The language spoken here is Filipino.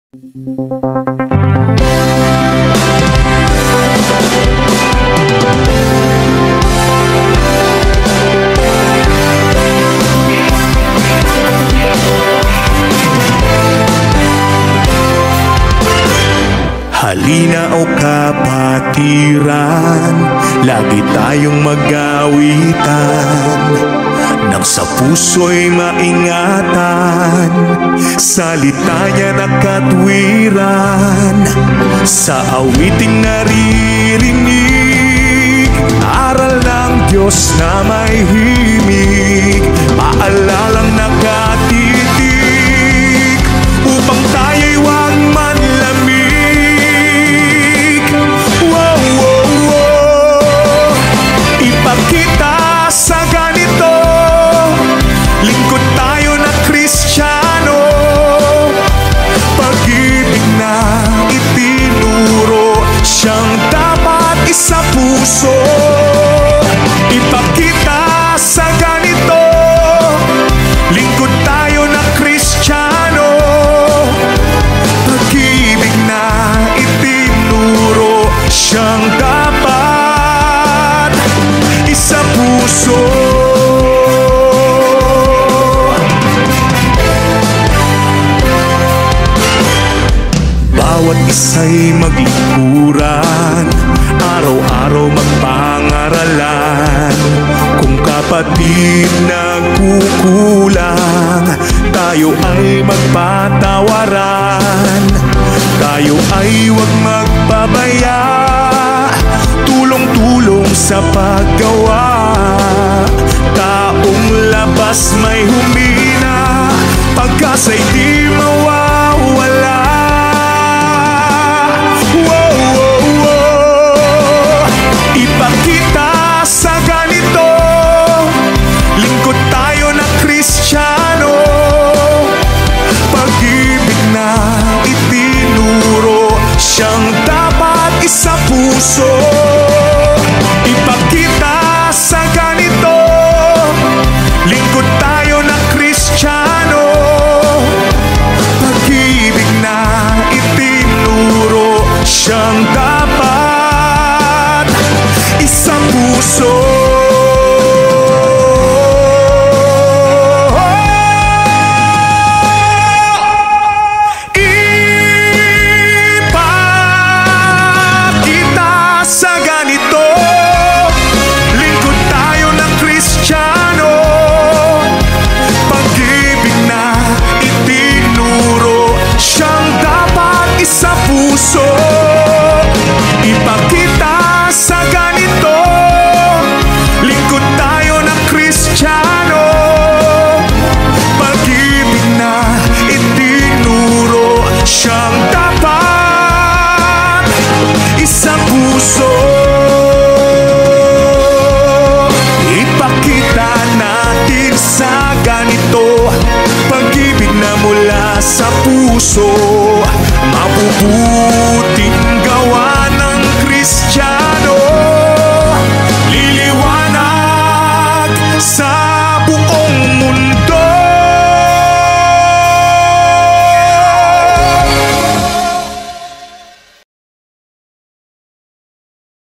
Halina o kapatiran, lagi tayong mag-awitan, nang sa puso'y maingatan, salita niya na katwiran. Sa awiting naririnig, aral ng Diyos na may himig, paalalang nakatitig, upang tayo'y huwag manlamig. Ipakita sa ganito, lingkod tayo na Kristiyano, pag-ibig na itinuro, siyang dapat isa puso. Ipakita sa ganito, lingkod tayo na Kristiyano, pag-ibig na itinuro, siyang dapat sa puso. Bawat isa'y maglikuran, araw-araw magpangaralan. Kung kapatid nagkukulang, tayo ay magpatawaran. Tayo ay huwag magpabaya, tulong-tulong sa paggawa. Taong labas may humina, pagkasa'y di mawawala. Ipakita sa ganito, lingkod tayo na Kristiyano, pag-ibig na itinuro, siyang dapat isa puso. Ipakita sa ganito, lingkod tayo na Kristiyano, pag-ibig na itinuro, siyang dapat isang puso. Ipakita sa ganito, lingkod tayo ng Kristiyano, pag-ibig na itinuro, siyang dapat isa puso. Ipakita sa ganito, lingkod tayo ng Kristiyano, pag-ibig na itinuro, siyang dapat isang puso. Ipakita natin sa ganito, pag-ibig na mula sa puso, mapupuno